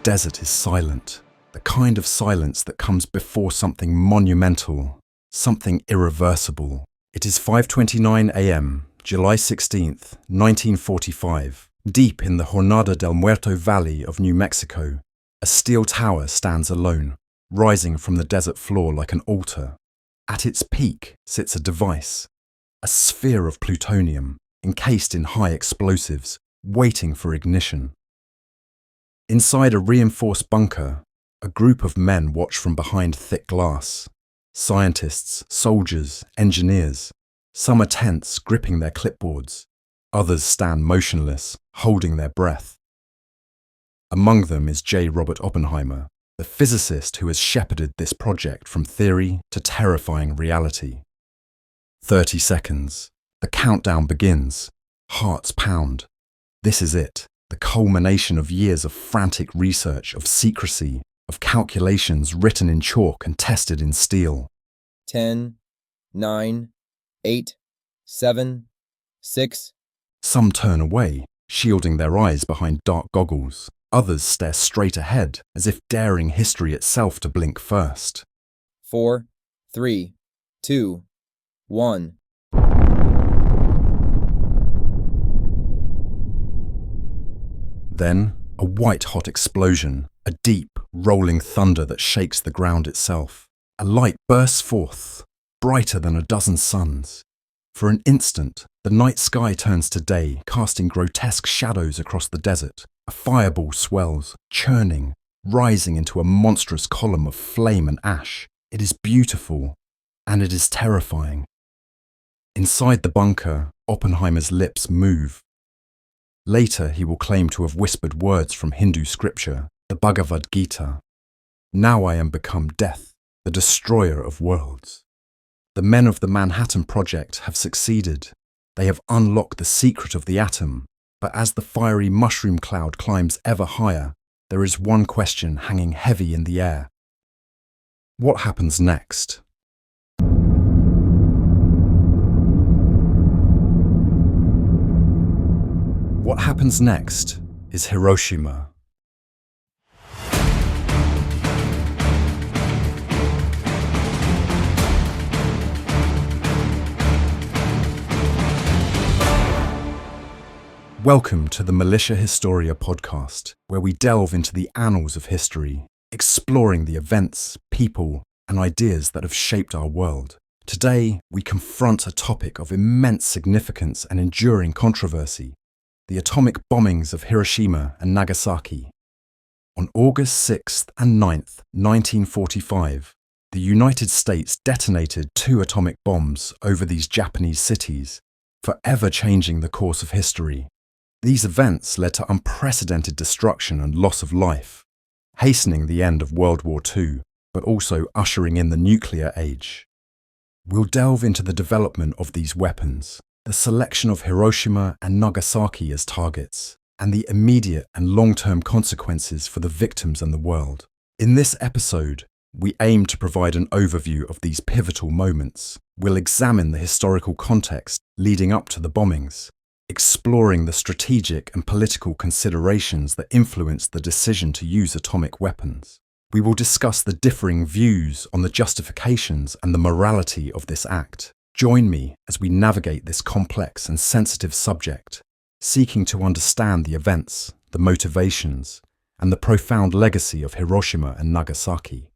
desert is silent, the kind of silence that comes before something monumental, something irreversible. It is 5:29 a.m., July 16th, 1945. Deep in the Jornada del Muerto Valley of New Mexico, a steel tower stands alone, rising from the desert floor like an altar. At its peak sits a device, a sphere of plutonium, encased in high explosives, waiting for ignition. Inside a reinforced bunker, a group of men watch from behind thick glass. Scientists, soldiers, engineers. Some are tense, gripping their clipboards. Others stand motionless, holding their breath. Among them is J. Robert Oppenheimer, the physicist who has shepherded this project from theory to terrifying reality. 30 seconds. The countdown begins. Hearts pound. This is it, the culmination of years of frantic research, of secrecy, of calculations written in chalk and tested in steel. 10, 9, 8, 7, 6. Some turn away, shielding their eyes behind dark goggles. Others stare straight ahead, as if daring history itself to blink first. 4, 3, 2, 1. Then, a white-hot explosion, a deep, rolling thunder that shakes the ground itself. A light bursts forth, brighter than a dozen suns. For an instant, the night sky turns to day, casting grotesque shadows across the desert. A fireball swells, churning, rising into a monstrous column of flame and ash. It is beautiful, and it is terrifying. Inside the bunker, Oppenheimer's lips move. Later, he will claim to have whispered words from Hindu scripture, the Bhagavad Gita. Now I am become death, the destroyer of worlds. The men of the Manhattan Project have succeeded. They have unlocked the secret of the atom, but as the fiery mushroom cloud climbs ever higher, there is one question hanging heavy in the air. What happens next? What happens next is Hiroshima. Welcome to the Militia Historia podcast, where we delve into the annals of history, exploring the events, people, and ideas that have shaped our world. Today, we confront a topic of immense significance and enduring controversy: the atomic bombings of Hiroshima and Nagasaki. On August 6th and 9th, 1945, the United States detonated 2 atomic bombs over these Japanese cities, forever changing the course of history. These events led to unprecedented destruction and loss of life, hastening the end of World War II, but also ushering in the nuclear age. We'll delve into the development of these weapons, the selection of Hiroshima and Nagasaki as targets, and the immediate and long-term consequences for the victims and the world. In this episode, we aim to provide an overview of these pivotal moments. We'll examine the historical context leading up to the bombings, exploring the strategic and political considerations that influenced the decision to use atomic weapons. We will discuss the differing views on the justifications and the morality of this act. Join me as we navigate this complex and sensitive subject, seeking to understand the events, the motivations, and the profound legacy of Hiroshima and Nagasaki.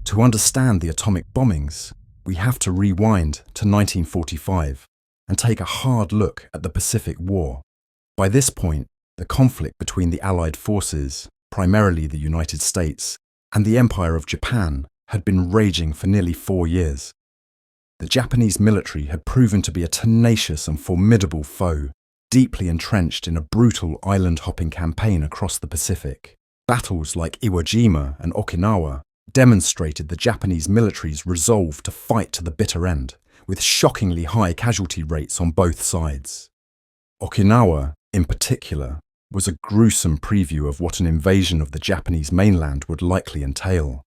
To understand the atomic bombings, we have to rewind to 1945 and take a hard look at the Pacific War. By this point, the conflict between the Allied forces, primarily the United States, and the Empire of Japan had been raging for nearly 4 years. The Japanese military had proven to be a tenacious and formidable foe, deeply entrenched in a brutal island-hopping campaign across the Pacific. Battles like Iwo Jima and Okinawa demonstrated the Japanese military's resolve to fight to the bitter end, with shockingly high casualty rates on both sides. Okinawa, in particular, was a gruesome preview of what an invasion of the Japanese mainland would likely entail.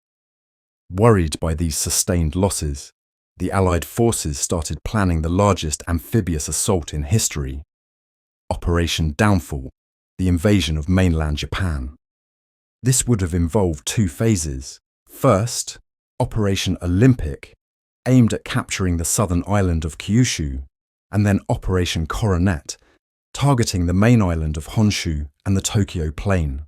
Worried by these sustained losses, the Allied forces started planning the largest amphibious assault in history. Operation Downfall, the invasion of mainland Japan. This would have involved two phases. First, Operation Olympic, aimed at capturing the southern island of Kyushu, and then Operation Coronet, targeting the main island of Honshu and the Tokyo Plain.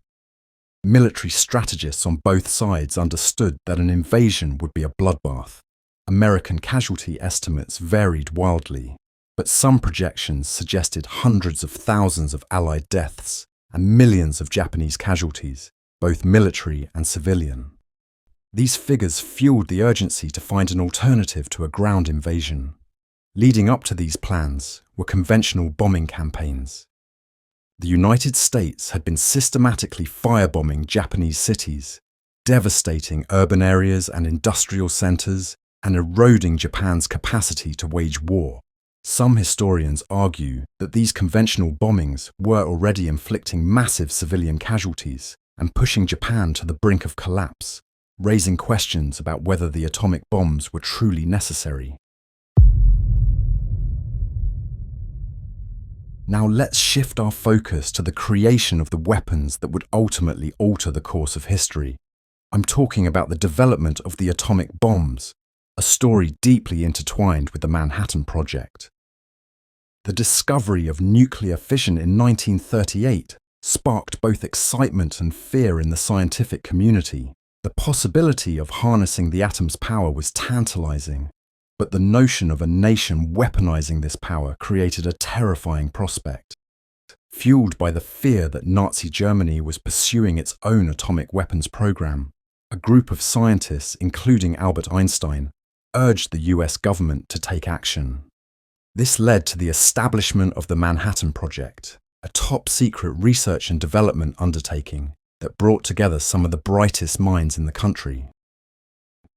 Military strategists on both sides understood that an invasion would be a bloodbath. American casualty estimates varied wildly, but some projections suggested hundreds of thousands of Allied deaths and millions of Japanese casualties, both military and civilian. These figures fueled the urgency to find an alternative to a ground invasion. Leading up to these plans were conventional bombing campaigns. The United States had been systematically firebombing Japanese cities, devastating urban areas and industrial centers, and eroding Japan's capacity to wage war. Some historians argue that these conventional bombings were already inflicting massive civilian casualties and pushing Japan to the brink of collapse, raising questions about whether the atomic bombs were truly necessary. Now let's shift our focus to the creation of the weapons that would ultimately alter the course of history. I'm talking about the development of the atomic bombs, a story deeply intertwined with the Manhattan Project. The discovery of nuclear fission in 1938 sparked both excitement and fear in the scientific community. The possibility of harnessing the atom's power was tantalizing, but the notion of a nation weaponizing this power created a terrifying prospect. Fueled by the fear that Nazi Germany was pursuing its own atomic weapons program, a group of scientists, including Albert Einstein, urged the US government to take action. This led to the establishment of the Manhattan Project, a top-secret research and development undertaking that brought together some of the brightest minds in the country.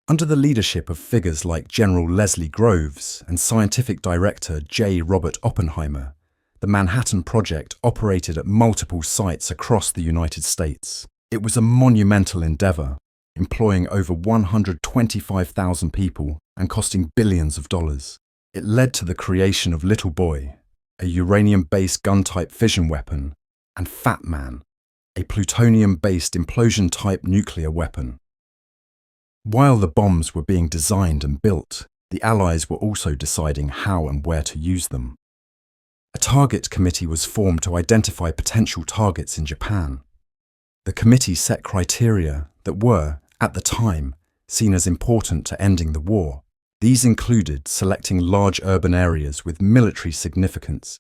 Under the leadership of figures like General Leslie Groves and scientific director J. Robert Oppenheimer, the Manhattan Project operated at multiple sites across the United States. It was a monumental endeavor, employing over 125,000 people and costing billions of dollars. It led to the creation of Little Boy, a uranium-based gun-type fission weapon, and Fat Man, a plutonium-based implosion-type nuclear weapon. While the bombs were being designed and built, the Allies were also deciding how and where to use them. A target committee was formed to identify potential targets in Japan. The committee set criteria that were, at the time, seen as important to ending the war. These included selecting large urban areas with military significance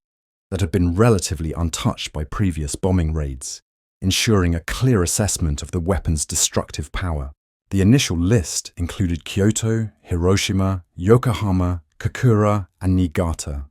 that had been relatively untouched by previous bombing raids, ensuring a clear assessment of the weapon's destructive power. The initial list included Kyoto, Hiroshima, Yokohama, Kokura, and Niigata.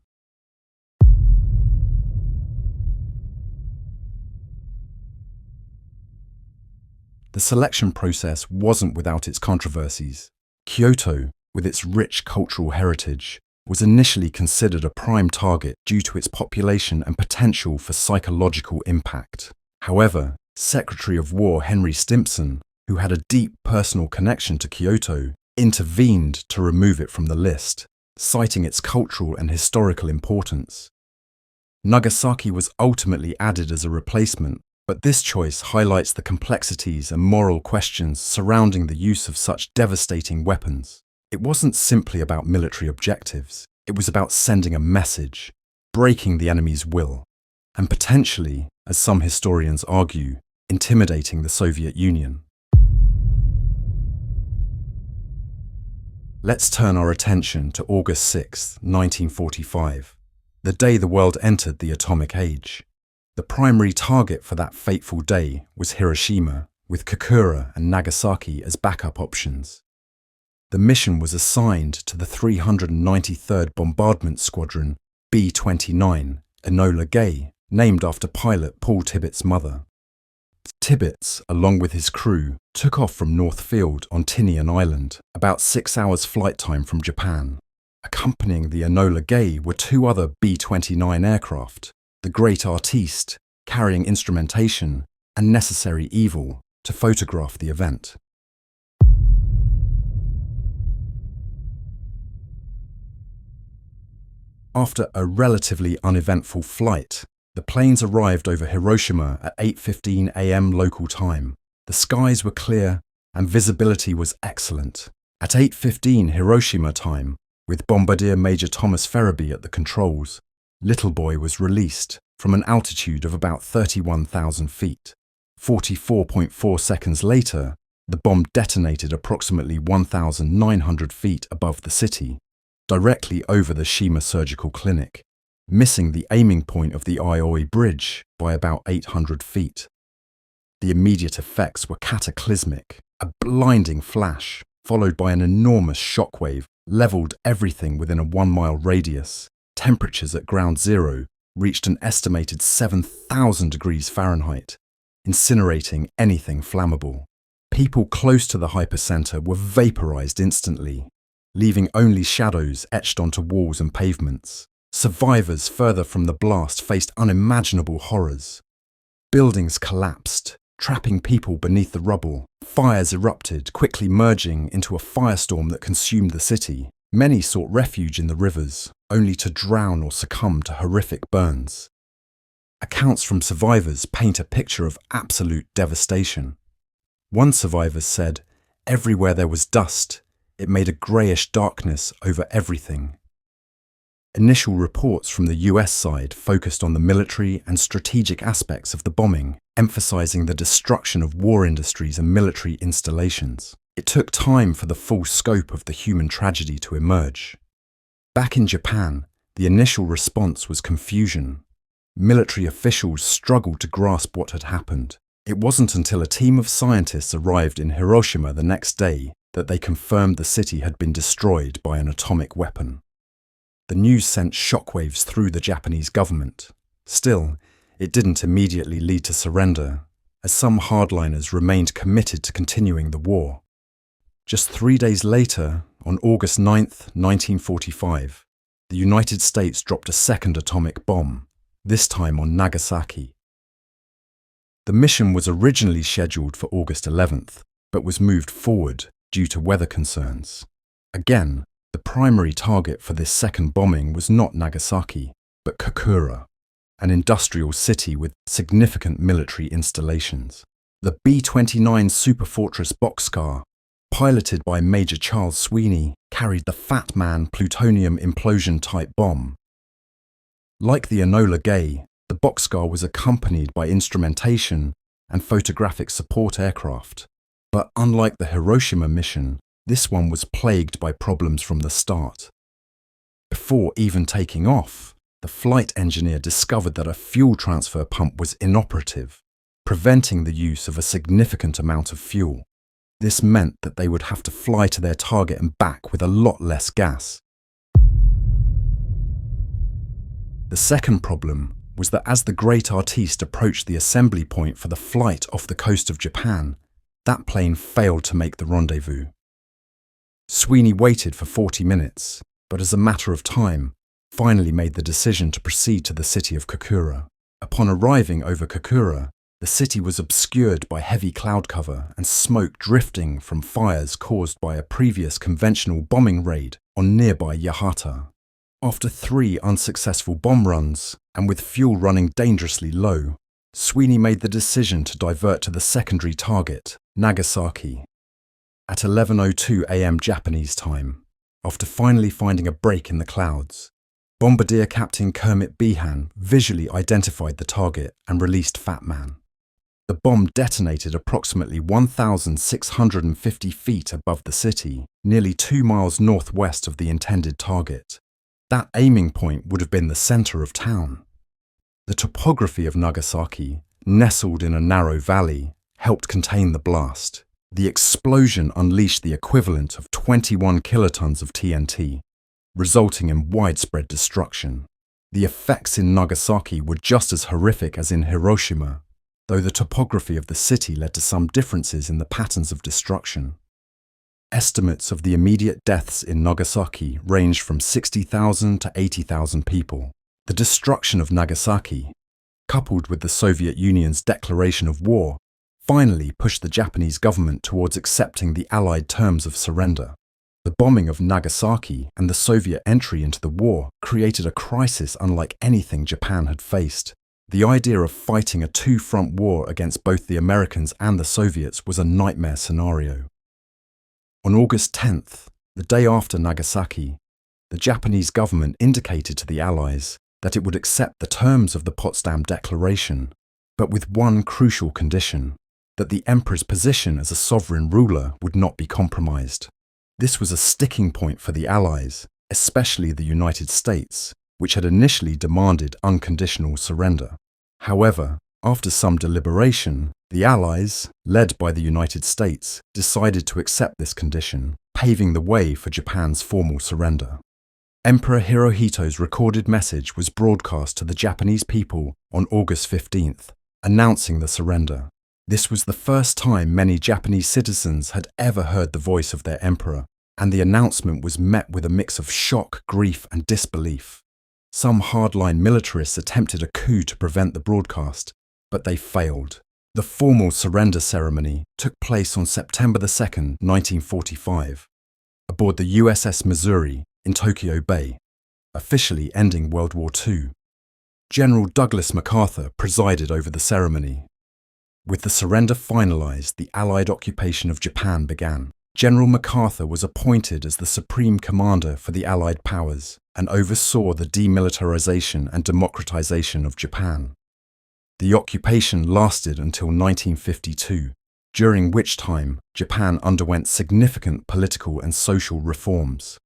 The selection process wasn't without its controversies. Kyoto, with its rich cultural heritage, was initially considered a prime target due to its population and potential for psychological impact. However, Secretary of War Henry Stimson, who had a deep personal connection to Kyoto, intervened to remove it from the list, citing its cultural and historical importance. Nagasaki was ultimately added as a replacement, but this choice highlights the complexities and moral questions surrounding the use of such devastating weapons. It wasn't simply about military objectives, it was about sending a message, breaking the enemy's will, and potentially, as some historians argue, intimidating the Soviet Union. Let's turn our attention to August 6, 1945, the day the world entered the atomic age. The primary target for that fateful day was Hiroshima, with Kokura and Nagasaki as backup options. The mission was assigned to the 393rd Bombardment Squadron B-29, Enola Gay, named after pilot Paul Tibbets' mother. Tibbets, along with his crew, took off from North Field on Tinian Island, about 6 hours flight time from Japan. Accompanying the Enola Gay were two other B-29 aircraft, the Great Artiste, carrying instrumentation, and Necessary Evil, to photograph the event. After a relatively uneventful flight, The planes arrived over Hiroshima at 8:15 a.m. local time. The skies were clear and visibility was excellent. At 8:15 Hiroshima time, with Bombardier Major Thomas Ferriby at the controls, Little Boy was released from an altitude of about 31,000 feet. 44.4 seconds later, the bomb detonated approximately 1,900 feet above the city, directly over the Shima Surgical Clinic, missing the aiming point of the Aoi Bridge by about 800 feet. The immediate effects were cataclysmic. A blinding flash, followed by an enormous shockwave, leveled everything within a 1-mile radius. Temperatures at ground zero reached an estimated 7,000 degrees Fahrenheit, incinerating anything flammable. People close to the hypercenter were vaporized instantly, leaving only shadows etched onto walls and pavements. Survivors further from the blast faced unimaginable horrors. Buildings collapsed, trapping people beneath the rubble. Fires erupted, quickly merging into a firestorm that consumed the city. Many sought refuge in the rivers, only to drown or succumb to horrific burns. Accounts from survivors paint a picture of absolute devastation. One survivor said, "Everywhere there was dust, it made a greyish darkness over everything." Initial reports from the US side focused on the military and strategic aspects of the bombing, emphasizing the destruction of war industries and military installations. It took time for the full scope of the human tragedy to emerge. Back in Japan, the initial response was confusion. Military officials struggled to grasp what had happened. It wasn't until a team of scientists arrived in Hiroshima the next day that they confirmed the city had been destroyed by an atomic weapon. The news sent shockwaves through the Japanese government. Still, it didn't immediately lead to surrender, as some hardliners remained committed to continuing the war. Just 3 days later, on August 9, 1945, the United States dropped a second atomic bomb, this time on Nagasaki. The mission was originally scheduled for August 11th, but was moved forward due to weather concerns. Again, the primary target for this second bombing was not Nagasaki, but Kokura, an industrial city with significant military installations. The B-29 Superfortress boxcar, piloted by Major Charles Sweeney, carried the Fat Man plutonium implosion-type bomb. Like the Enola Gay, the boxcar was accompanied by instrumentation and photographic support aircraft. But unlike the Hiroshima mission, this one was plagued by problems from the start. Before even taking off, the flight engineer discovered that a fuel transfer pump was inoperative, preventing the use of a significant amount of fuel. This meant that they would have to fly to their target and back with a lot less gas. The second problem was that as the great artiste approached the assembly point for the flight off the coast of Japan, that plane failed to make the rendezvous. Sweeney waited for 40 minutes, but as a matter of time, finally made the decision to proceed to the city of Kokura. Upon arriving over Kokura, the city was obscured by heavy cloud cover and smoke drifting from fires caused by a previous conventional bombing raid on nearby Yahata. After 3 unsuccessful bomb runs, and with fuel running dangerously low, Sweeney made the decision to divert to the secondary target, Nagasaki. At 11:02 a.m. Japanese time, after finally finding a break in the clouds, Bombardier Captain Kermit Behan visually identified the target and released Fat Man. The bomb detonated approximately 1,650 feet above the city, nearly 2 miles northwest of the intended target. That aiming point would have been the center of town. The topography of Nagasaki, nestled in a narrow valley, helped contain the blast. The explosion unleashed the equivalent of 21 kilotons of TNT, resulting in widespread destruction. The effects in Nagasaki were just as horrific as in Hiroshima, though the topography of the city led to some differences in the patterns of destruction. Estimates of the immediate deaths in Nagasaki ranged from 60,000 to 80,000 people. The destruction of Nagasaki, coupled with the Soviet Union's declaration of war, finally pushed the Japanese government towards accepting the Allied terms of surrender. The bombing of Nagasaki and the Soviet entry into the war created a crisis unlike anything Japan had faced. The idea of fighting a two-front war against both the Americans and the Soviets was a nightmare scenario. On August 10th, the day after Nagasaki, the Japanese government indicated to the Allies that it would accept the terms of the Potsdam Declaration, but with one crucial condition, that the emperor's position as a sovereign ruler would not be compromised. This was a sticking point for the Allies, especially the United States, which had initially demanded unconditional surrender. However, after some deliberation, the Allies, led by the United States, decided to accept this condition, paving the way for Japan's formal surrender. Emperor Hirohito's recorded message was broadcast to the Japanese people on August 15th, announcing the surrender. This was the first time many Japanese citizens had ever heard the voice of their emperor, and the announcement was met with a mix of shock, grief, and disbelief. Some hardline militarists attempted a coup to prevent the broadcast, but they failed. The formal surrender ceremony took place on September 2nd, 1945, aboard the USS Missouri in Tokyo Bay, officially ending World War II. General Douglas MacArthur presided over the ceremony. With the surrender finalized, the Allied occupation of Japan began. General MacArthur was appointed as the supreme commander for the Allied powers and oversaw the demilitarization and democratization of Japan. The occupation lasted until 1952, during which time Japan underwent significant political and social reforms.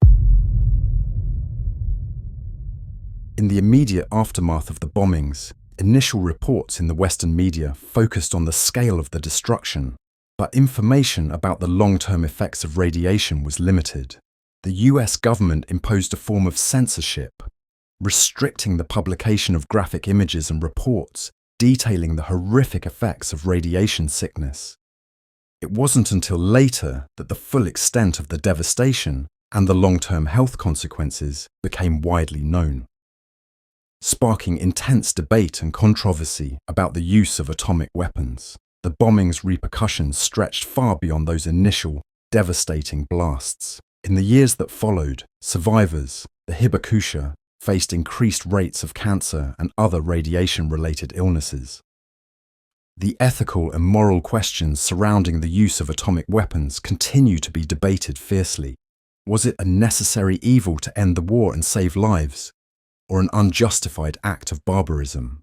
In the immediate aftermath of the bombings, initial reports in the Western media focused on the scale of the destruction, but information about the long-term effects of radiation was limited. The US government imposed a form of censorship, restricting the publication of graphic images and reports detailing the horrific effects of radiation sickness. It wasn't until later that the full extent of the devastation and the long-term health consequences became widely known, sparking intense debate and controversy about the use of atomic weapons. The bombing's repercussions stretched far beyond those initial, devastating blasts. In the years that followed, survivors, the Hibakusha, faced increased rates of cancer and other radiation-related illnesses. The ethical and moral questions surrounding the use of atomic weapons continue to be debated fiercely. Was it a necessary evil to end the war and save lives, or an unjustified act of barbarism?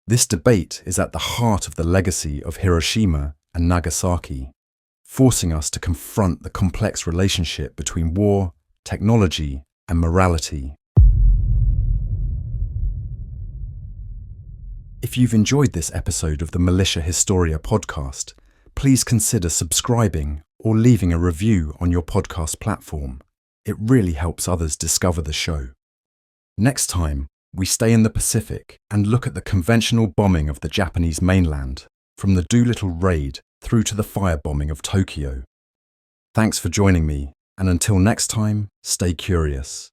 This debate is at the heart of the legacy of Hiroshima and Nagasaki, forcing us to confront the complex relationship between war, technology, and morality. If you've enjoyed this episode of the Militia Historia podcast, please consider subscribing or leaving a review on your podcast platform. It really helps others discover the show. Next time, we stay in the Pacific and look at the conventional bombing of the Japanese mainland, from the Doolittle raid through to the firebombing of Tokyo. Thanks for joining me, and until next time, stay curious.